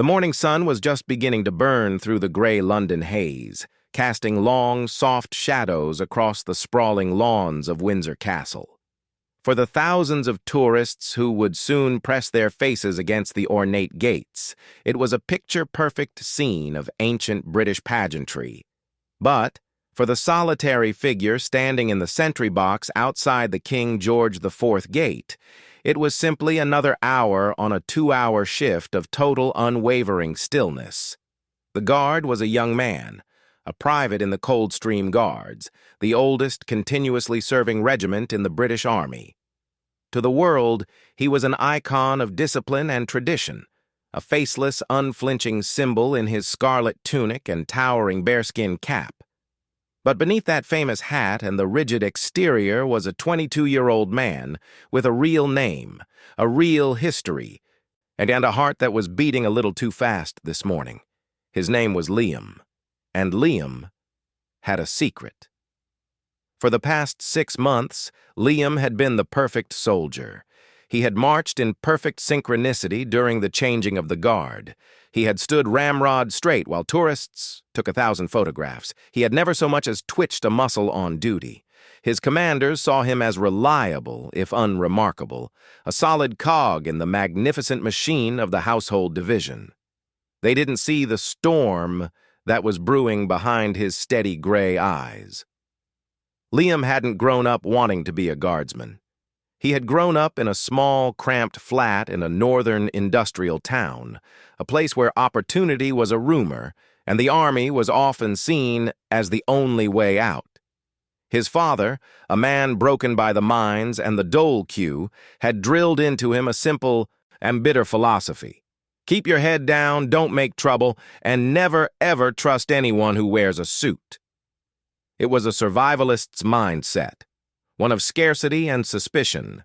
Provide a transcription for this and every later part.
The morning sun was just beginning to burn through the gray London haze, casting long, soft shadows across the sprawling lawns of Windsor Castle. For the thousands of tourists who would soon press their faces against the ornate gates, it was a picture-perfect scene of ancient British pageantry. But, for the solitary figure standing in the sentry box outside the King George IV gate, it was simply another hour on a 2-hour shift of total unwavering stillness. The guard was a young man, a private in the Coldstream Guards, the oldest continuously serving regiment in the British Army. To the world, he was an icon of discipline and tradition, a faceless, unflinching symbol in his scarlet tunic and towering bearskin cap. But beneath that famous hat and the rigid exterior was a 22-year-old man with a real name, a real history, and a heart that was beating a little too fast this morning. His name was Liam, and Liam had a secret. For the past 6 months, Liam had been the perfect soldier. He had marched in perfect synchronicity during the changing of the guard. He had stood ramrod straight while tourists took 1,000 photographs. He had never so much as twitched a muscle on duty. His commanders saw him as reliable, if unremarkable, a solid cog in the magnificent machine of the household division. They didn't see the storm that was brewing behind his steady gray eyes. Liam hadn't grown up wanting to be a guardsman. He had grown up in a small, cramped flat in a northern industrial town, a place where opportunity was a rumor, and the army was often seen as the only way out. His father, a man broken by the mines and the dole queue, had drilled into him a simple and bitter philosophy. Keep your head down, don't make trouble, and never ever trust anyone who wears a suit. It was a survivalist's mindset, one of scarcity and suspicion.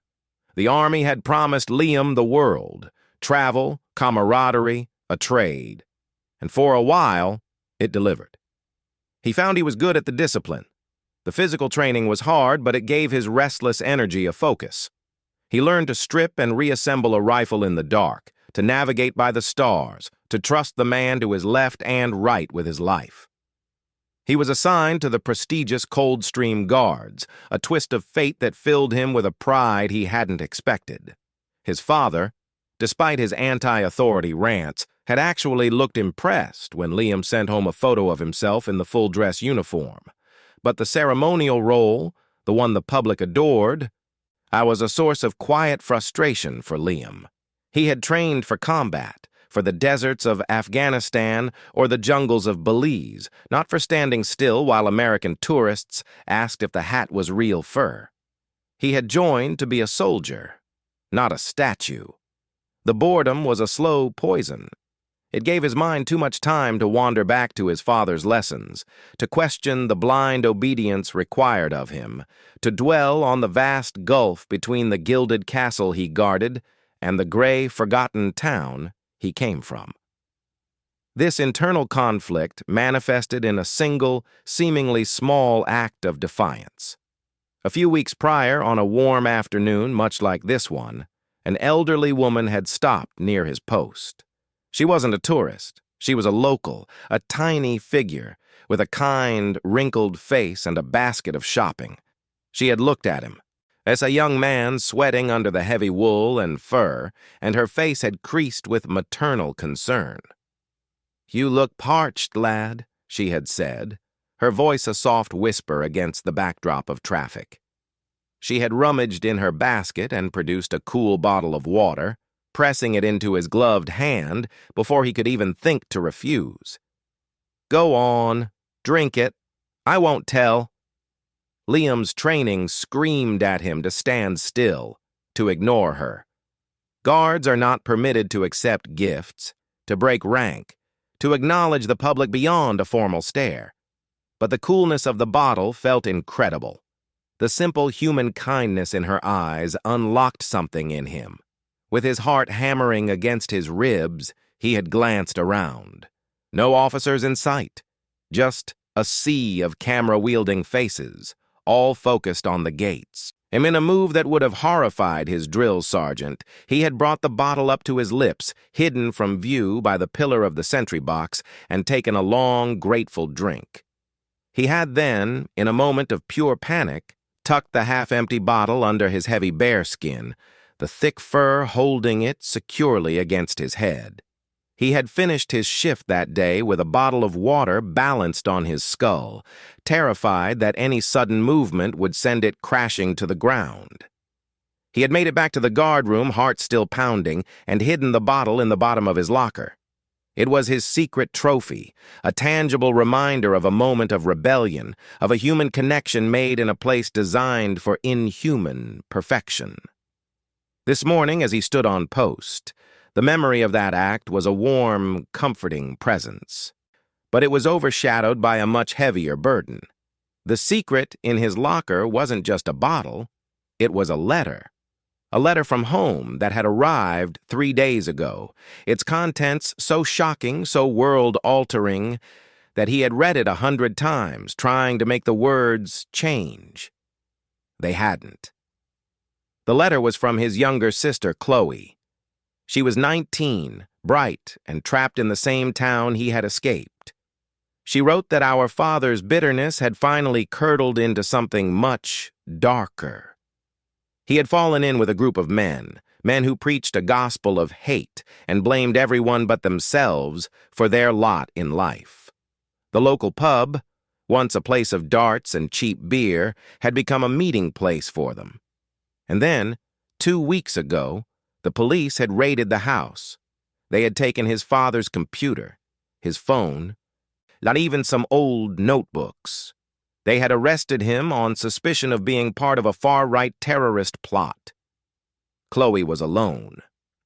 The army had promised Liam the world, travel, camaraderie, a trade. And for a while, it delivered. He found he was good at the discipline. The physical training was hard, but it gave his restless energy a focus. He learned to strip and reassemble a rifle in the dark, to navigate by the stars, to trust the man to his left and right with his life. He was assigned to the prestigious Coldstream Guards, a twist of fate that filled him with a pride he hadn't expected. His father, despite his anti-authority rants, had actually looked impressed when Liam sent home a photo of himself in the full-dress uniform. But the ceremonial role, the one the public adored, was a source of quiet frustration for Liam. He had trained for combat, for the deserts of Afghanistan or the jungles of Belize, not for standing still while American tourists asked if the hat was real fur. He had joined to be a soldier, not a statue. The boredom was a slow poison. It gave his mind too much time to wander back to his father's lessons, to question the blind obedience required of him, to dwell on the vast gulf between the gilded castle he guarded and the gray, forgotten town he came from. This internal conflict manifested in a single, seemingly small act of defiance. A few weeks prior, on a warm afternoon much like this one, an elderly woman had stopped near his post. She wasn't a tourist. She was a local, a tiny figure, with a kind, wrinkled face and a basket of shopping. She had looked at him, as a young man sweating under the heavy wool and fur, and her face had creased with maternal concern. "You look parched, lad," she had said, her voice a soft whisper against the backdrop of traffic. She had rummaged in her basket and produced a cool bottle of water, pressing it into his gloved hand before he could even think to refuse. "Go on, drink it. I won't tell." Liam's training screamed at him to stand still, to ignore her. Guards are not permitted to accept gifts, to break rank, to acknowledge the public beyond a formal stare. But the coolness of the bottle felt incredible. The simple human kindness in her eyes unlocked something in him. With his heart hammering against his ribs, he had glanced around. No officers in sight, just a sea of camera-wielding faces, all focused on the gates. And in a move that would have horrified his drill sergeant, he had brought the bottle up to his lips, hidden from view by the pillar of the sentry box, and taken a long, grateful drink. He had then, in a moment of pure panic, tucked the half-empty bottle under his heavy bearskin, the thick fur holding it securely against his head. He had finished his shift that day with a bottle of water balanced on his skull, terrified that any sudden movement would send it crashing to the ground. He had made it back to the guard room, heart still pounding, and hidden the bottle in the bottom of his locker. It was his secret trophy, a tangible reminder of a moment of rebellion, of a human connection made in a place designed for inhuman perfection. This morning, as he stood on post, the memory of that act was a warm, comforting presence. But it was overshadowed by a much heavier burden. The secret in his locker wasn't just a bottle, it was a letter. A letter from home that had arrived 3 days ago, its contents so shocking, so world-altering, that he had read it 100 times, trying to make the words change. They hadn't. The letter was from his younger sister, Chloe. She was 19, bright, and trapped in the same town he had escaped. She wrote that our father's bitterness had finally curdled into something much darker. He had fallen in with a group of men who preached a gospel of hate and blamed everyone but themselves for their lot in life. The local pub, once a place of darts and cheap beer, had become a meeting place for them. And then, 2 weeks ago, the police had raided the house. They had taken his father's computer, his phone, not even some old notebooks. They had arrested him on suspicion of being part of a far-right terrorist plot. Chloe was alone,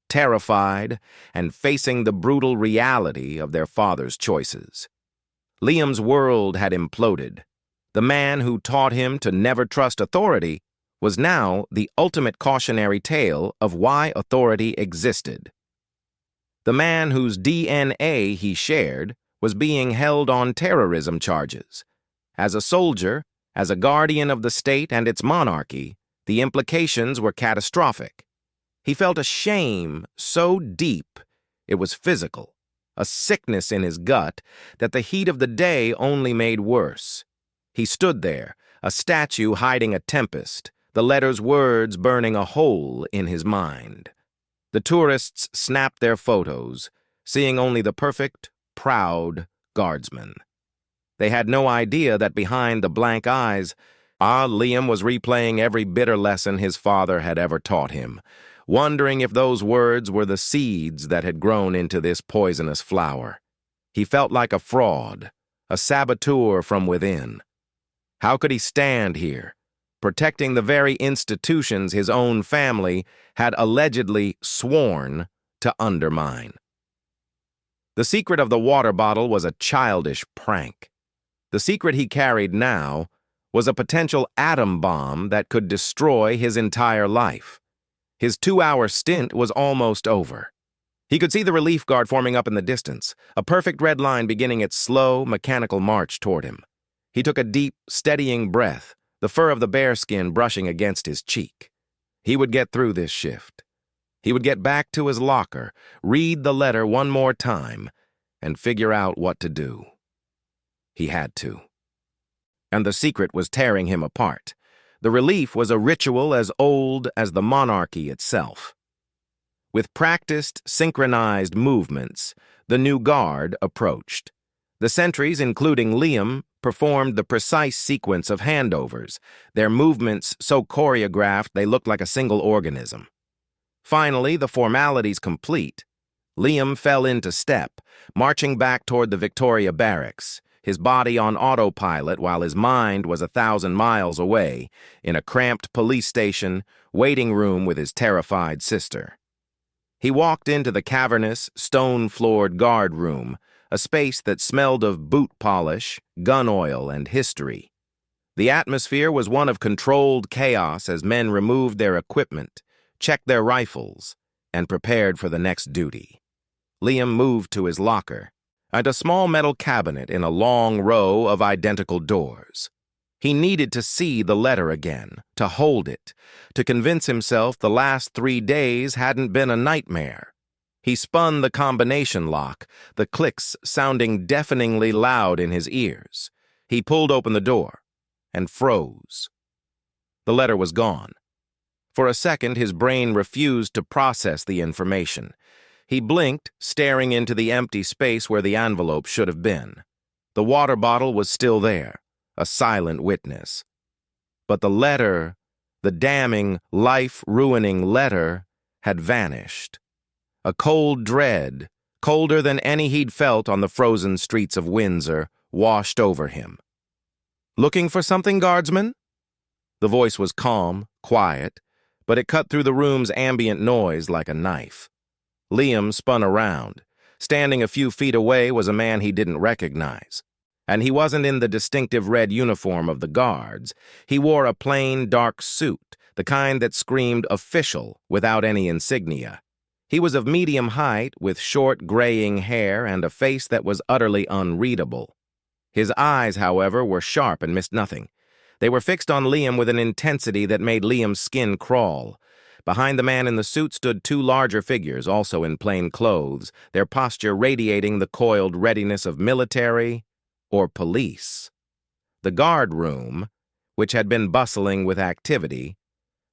terrified, and facing the brutal reality of their father's choices. Liam's world had imploded. The man who taught him to never trust authority was now the ultimate cautionary tale of why authority existed. The man whose DNA he shared was being held on terrorism charges. As a soldier, as a guardian of the state and its monarchy, the implications were catastrophic. He felt a shame so deep it was physical, a sickness in his gut that the heat of the day only made worse. He stood there, a statue hiding a tempest, the letter's words burning a hole in his mind. The tourists snapped their photos, seeing only the perfect, proud guardsman. They had no idea that behind the blank eyes, Liam was replaying every bitter lesson his father had ever taught him, wondering if those words were the seeds that had grown into this poisonous flower. He felt like a fraud, a saboteur from within. How could he stand here, protecting the very institutions his own family had allegedly sworn to undermine? The secret of the water bottle was a childish prank. The secret he carried now was a potential atom bomb that could destroy his entire life. His 2-hour stint was almost over. He could see the relief guard forming up in the distance, a perfect red line beginning its slow, mechanical march toward him. He took a deep, steadying breath, the fur of the bearskin brushing against his cheek. He would get through this shift. He would get back to his locker, read the letter one more time, and figure out what to do. He had to. And the secret was tearing him apart. The relief was a ritual as old as the monarchy itself. With practiced, synchronized movements, the new guard approached. The sentries, including Liam, performed the precise sequence of handovers, their movements so choreographed they looked like a single organism. Finally, the formalities complete, Liam fell into step, marching back toward the Victoria Barracks, his body on autopilot while his mind was 1,000 miles away, in a cramped police station, waiting room with his terrified sister. He walked into the cavernous, stone-floored guard room, a space that smelled of boot polish, gun oil, and history. The atmosphere was one of controlled chaos as men removed their equipment, checked their rifles, and prepared for the next duty. Liam moved to his locker, and a small metal cabinet in a long row of identical doors. He needed to see the letter again, to hold it, to convince himself the last 3 days hadn't been a nightmare. He spun the combination lock, the clicks sounding deafeningly loud in his ears. He pulled open the door and froze. The letter was gone. For a second, his brain refused to process the information. He blinked, staring into the empty space where the envelope should have been. The water bottle was still there, a silent witness. But the letter, the damning, life-ruining letter, had vanished. A cold dread, colder than any he'd felt on the frozen streets of Windsor, washed over him. "Looking for something, guardsman?" The voice was calm, quiet, but it cut through the room's ambient noise like a knife. Liam spun around. Standing a few feet away was a man he didn't recognize. And he wasn't in the distinctive red uniform of the guards. He wore a plain, dark suit, the kind that screamed official without any insignia. He was of medium height, with short, graying hair and a face that was utterly unreadable. His eyes, however, were sharp and missed nothing. They were fixed on Liam with an intensity that made Liam's skin crawl. Behind the man in the suit stood 2 larger figures, also in plain clothes, their posture radiating the coiled readiness of military or police. The guard room, which had been bustling with activity,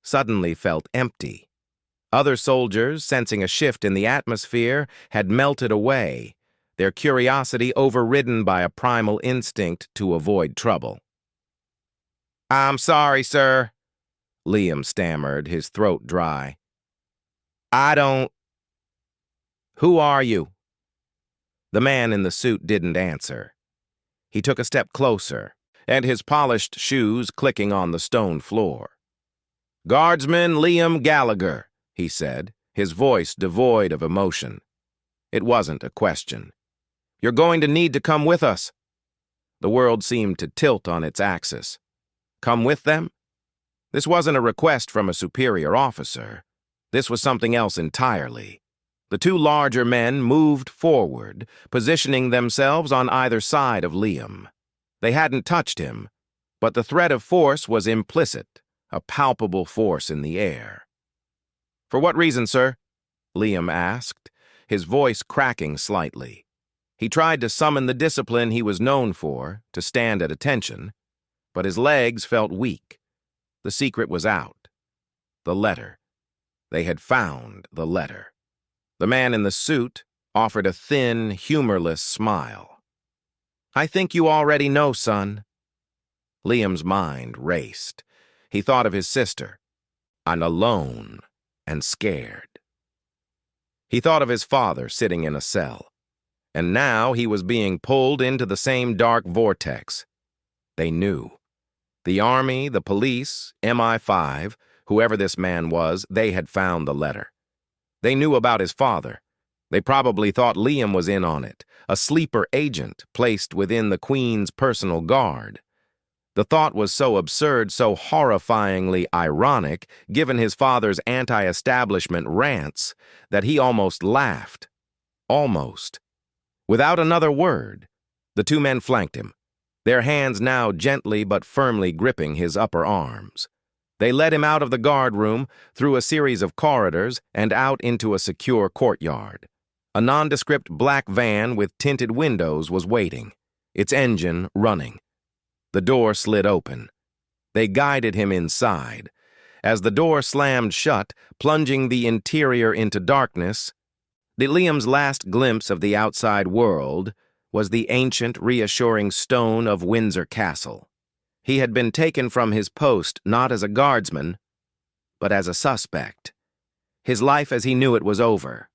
suddenly felt empty. Other soldiers, sensing a shift in the atmosphere, had melted away, their curiosity overridden by a primal instinct to avoid trouble. "I'm sorry, sir," Liam stammered, his throat dry. "I don't—" "Who are you?" The man in the suit didn't answer. He took a step closer, and his polished shoes clicking on the stone floor. "Guardsman Liam Gallagher," he said, his voice devoid of emotion. It wasn't a question. "You're going to need to come with us." The world seemed to tilt on its axis. Come with them? This wasn't a request from a superior officer. This was something else entirely. The 2 larger men moved forward, positioning themselves on either side of Liam. They hadn't touched him, but the threat of force was implicit, a palpable force in the air. "For what reason, sir?" Liam asked, his voice cracking slightly. He tried to summon the discipline he was known for, to stand at attention, but his legs felt weak. The secret was out. The letter. They had found the letter. The man in the suit offered a thin, humorless smile. "I think you already know, son." Liam's mind raced. He thought of his sister, and alone and scared. He thought of his father sitting in a cell, and now he was being pulled into the same dark vortex. They knew. The army, the police, MI5, whoever this man was, they had found the letter. They knew about his father. They probably thought Liam was in on it, a sleeper agent placed within the Queen's personal guard. The thought was so absurd, so horrifyingly ironic, given his father's anti-establishment rants, that he almost laughed. Almost. Without another word, the 2 men flanked him, their hands now gently but firmly gripping his upper arms. They led him out of the guard room, through a series of corridors, and out into a secure courtyard. A nondescript black van with tinted windows was waiting, its engine running. The door slid open. They guided him inside. As the door slammed shut, plunging the interior into darkness, Liam's last glimpse of the outside world was the ancient, reassuring stone of Windsor Castle. He had been taken from his post not as a guardsman, but as a suspect. His life as he knew it was over.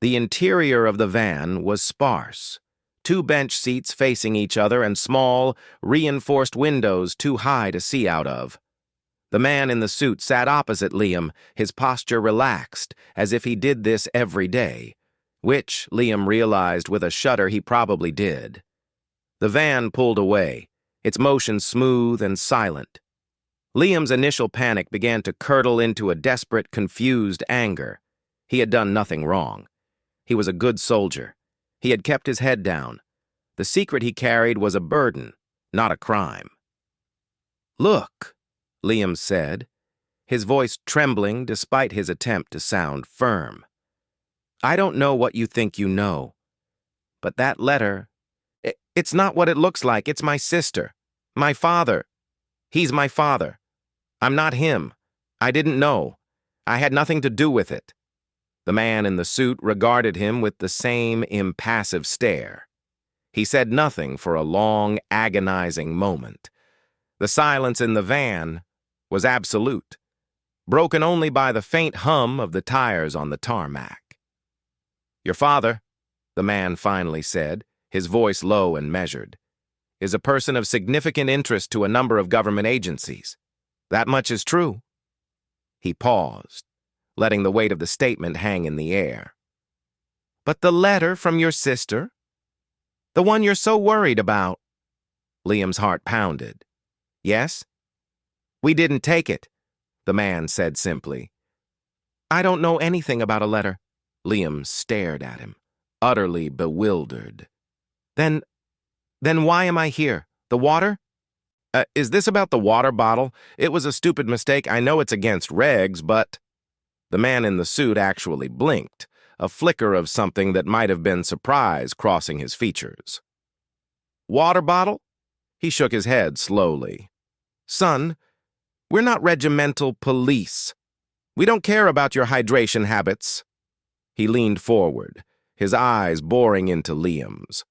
The interior of the van was sparse. 2 bench seats facing each other and small, reinforced windows too high to see out of. The man in the suit sat opposite Liam, his posture relaxed, as if he did this every day, which, Liam realized with a shudder, he probably did. The van pulled away, its motion smooth and silent. Liam's initial panic began to curdle into a desperate, confused anger. He had done nothing wrong. He was a good soldier. He had kept his head down. The secret he carried was a burden, not a crime. "Look," Liam said, his voice trembling despite his attempt to sound firm. "I don't know what you think you know, but that letter, it's not what it looks like. It's my sister. My father. He's my father. I'm not him. I didn't know. I had nothing to do with it." The man in the suit regarded him with the same impassive stare. He said nothing for a long, agonizing moment. The silence in the van was absolute, broken only by the faint hum of the tires on the tarmac. "Your father," the man finally said, his voice low and measured, "is a person of significant interest to a number of government agencies. That much is true." He paused, letting the weight of the statement hang in the air. "But the letter from your sister? The one you're so worried about?" Liam's heart pounded. "Yes?" "We didn't take it," the man said simply. "I don't know anything about a letter." Liam stared at him, utterly bewildered. Then why am I here? The water? Is this about the water bottle? It was a stupid mistake. I know it's against regs, but..." The man in the suit actually blinked, a flicker of something that might have been surprise crossing his features. "Water bottle?" He shook his head slowly. "Son, we're not regimental police. We don't care about your hydration habits." He leaned forward, his eyes boring into Liam's.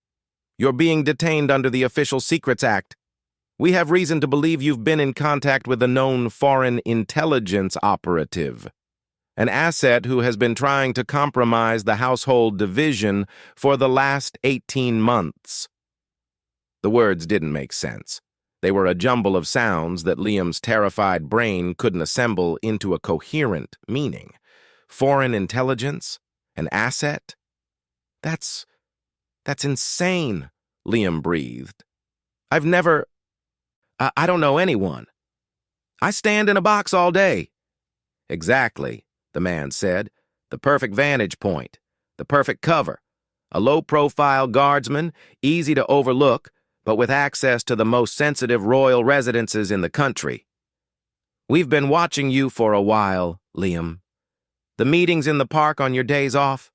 "You're being detained under the Official Secrets Act. We have reason to believe you've been in contact with a known foreign intelligence operative, an asset who has been trying to compromise the household division for the last 18 months. The words didn't make sense. They were a jumble of sounds that Liam's terrified brain couldn't assemble into a coherent meaning. Foreign intelligence? An asset? That's insane, Liam breathed. "I've never... I don't know anyone. I stand in a box all day." "Exactly," the man said. "The perfect vantage point. The perfect cover. A low-profile guardsman, easy to overlook, but with access to the most sensitive royal residences in the country. We've been watching you for a while, Liam. The meetings in the park on your days off.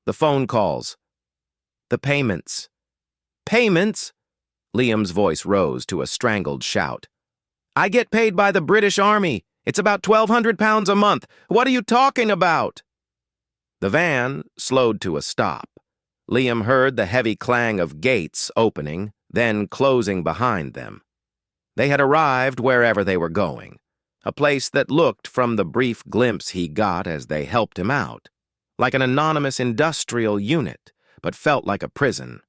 The phone calls. The payments." "Payments?" Liam's voice rose to a strangled shout. "I get paid by the British Army. It's about £1,200 a month. What are you talking about?" The van slowed to a stop. Liam heard the heavy clang of gates opening, then closing behind them. They had arrived wherever they were going, a place that looked, from the brief glimpse he got as they helped him out, like an anonymous industrial unit, but felt like a prison.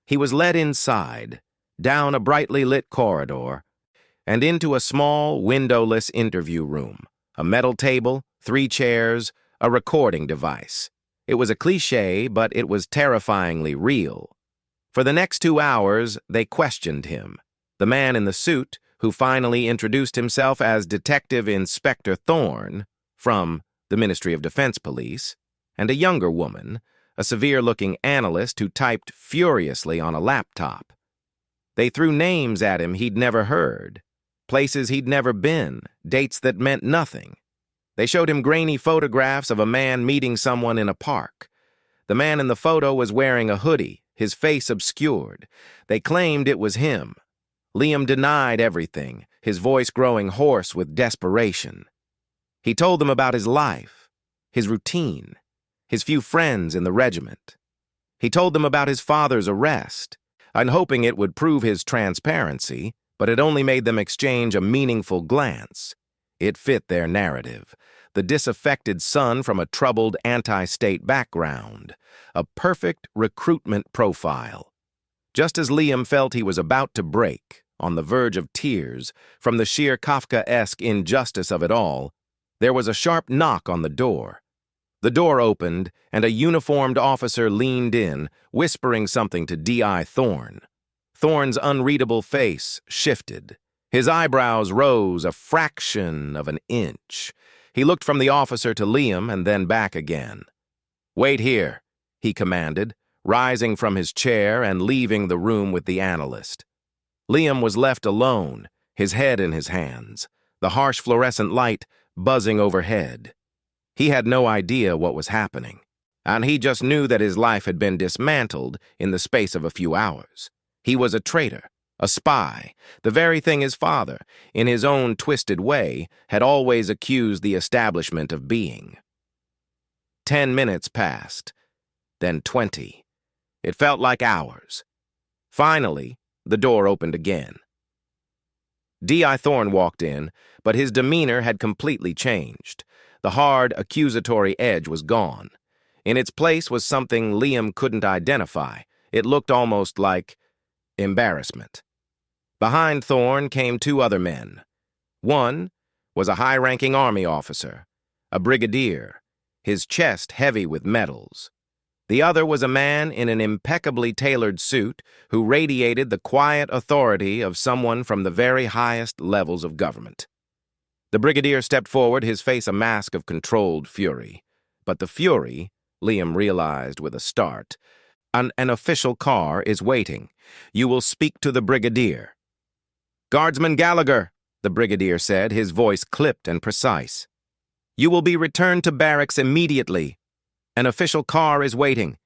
He was led inside, down a brightly lit corridor, and into a small, windowless interview room, a metal table, 3 chairs, a recording device. It was a cliché, but it was terrifyingly real. For the next 2 hours, they questioned him. The man in the suit, who finally introduced himself as Detective Inspector Thorne, from the Ministry of Defense Police, and a younger woman, a severe-looking analyst who typed furiously on a laptop. They threw names at him he'd never heard, places he'd never been, dates that meant nothing. They showed him grainy photographs of a man meeting someone in a park. The man in the photo was wearing a hoodie, his face obscured. They claimed it was him. Liam denied everything, his voice growing hoarse with desperation. He told them about his life, his routine, his few friends in the regiment. He told them about his father's arrest, and hoping it would prove his transparency, but it only made them exchange a meaningful glance. It fit their narrative. The disaffected son from a troubled anti-state background. A perfect recruitment profile. Just as Liam felt he was about to break, on the verge of tears, from the sheer Kafkaesque injustice of it all, there was a sharp knock on the door. The door opened, and a uniformed officer leaned in, whispering something to D.I. Thorne. Thorne's unreadable face shifted. His eyebrows rose a fraction of an inch. He looked from the officer to Liam and then back again. "Wait here," he commanded, rising from his chair and leaving the room with the analyst. Liam was left alone, his head in his hands, the harsh fluorescent light buzzing overhead. He had no idea what was happening, and he just knew that his life had been dismantled in the space of a few hours. He was a traitor, a spy, the very thing his father, in his own twisted way, had always accused the establishment of being. 10 minutes passed, then 20. It felt like hours. Finally, the door opened again. D.I. Thorne walked in, but his demeanor had completely changed. The hard, accusatory edge was gone. In its place was something Liam couldn't identify. It looked almost like embarrassment. Behind Thorne came two other men. One was a high-ranking army officer, a brigadier, his chest heavy with medals. The other was a man in an impeccably tailored suit who radiated the quiet authority of someone from the very highest levels of government. The brigadier stepped forward, his face a mask of controlled fury. But the fury, Liam realized with a start, an official car is waiting. You will speak to the brigadier. Guardsman Gallagher, the brigadier said, his voice clipped and precise. You will be returned to barracks immediately. An official car is waiting.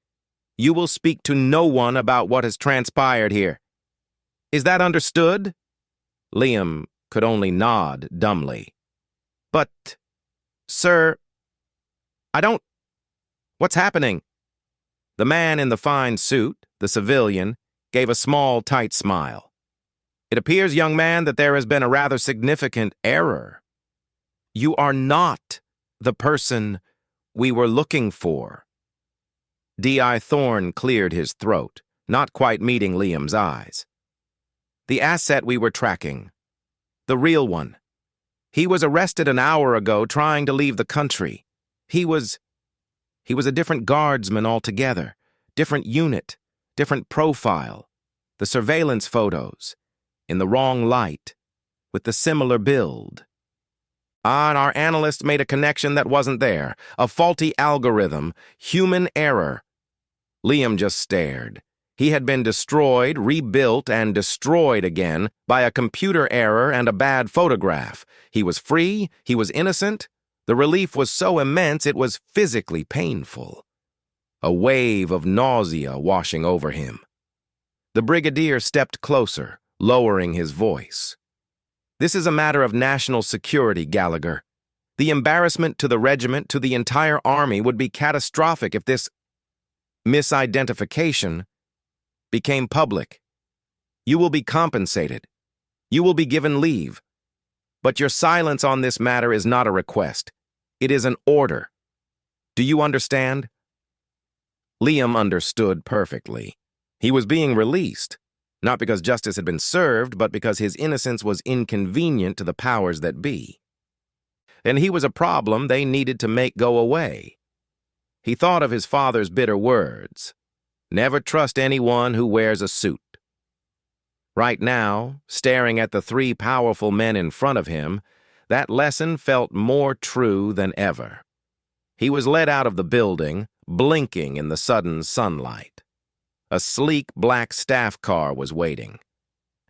You will speak to no one about what has transpired here. Is that understood? Liam could only nod dumbly. But, sir, I don't... What's happening? The man in the fine suit, the civilian, gave a small, tight smile. It appears, young man, that there has been a rather significant error. You are not the person we were looking for. D.I. Thorne cleared his throat, not quite meeting Liam's eyes. The asset we were tracking. The real one. He was arrested an hour ago trying to leave the country. He was a different guardsman altogether, different unit, different profile. The surveillance photos, in the wrong light, with the similar build. And our analyst made a connection that wasn't there, a faulty algorithm, human error. Liam just stared. He had been destroyed, rebuilt, and destroyed again by a computer error and a bad photograph. He was free, he was innocent. The relief was so immense it was physically painful. A wave of nausea washing over him. The brigadier stepped closer, lowering his voice. This is a matter of national security, Gallagher. The embarrassment to the regiment, to the entire army, would be catastrophic if this misidentification became public. You will be compensated. You will be given leave. But your silence on this matter is not a request. It is an order. Do you understand? Liam understood perfectly. He was being released, not because justice had been served, but because his innocence was inconvenient to the powers that be. And he was a problem they needed to make go away. He thought of his father's bitter words. Never trust anyone who wears a suit. Right now, staring at the three powerful men in front of him, that lesson felt more true than ever. He was led out of the building, blinking in the sudden sunlight. A sleek black staff car was waiting.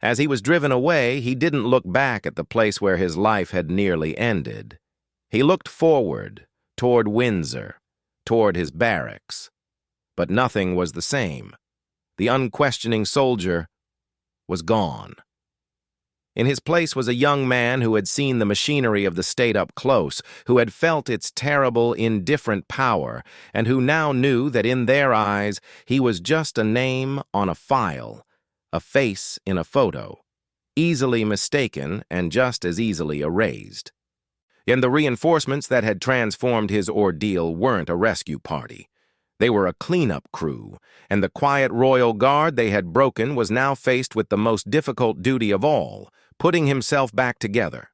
As he was driven away, he didn't look back at the place where his life had nearly ended. He looked forward, toward Windsor, toward his barracks. But nothing was the same. The unquestioning soldier was gone. In his place was a young man who had seen the machinery of the state up close, who had felt its terrible, indifferent power, and who now knew that in their eyes he was just a name on a file, a face in a photo, easily mistaken and just as easily erased. And the reinforcements that had transformed his ordeal weren't a rescue party. They were a cleanup crew, and the quiet royal guard they had broken was now faced with the most difficult duty of all, putting himself back together.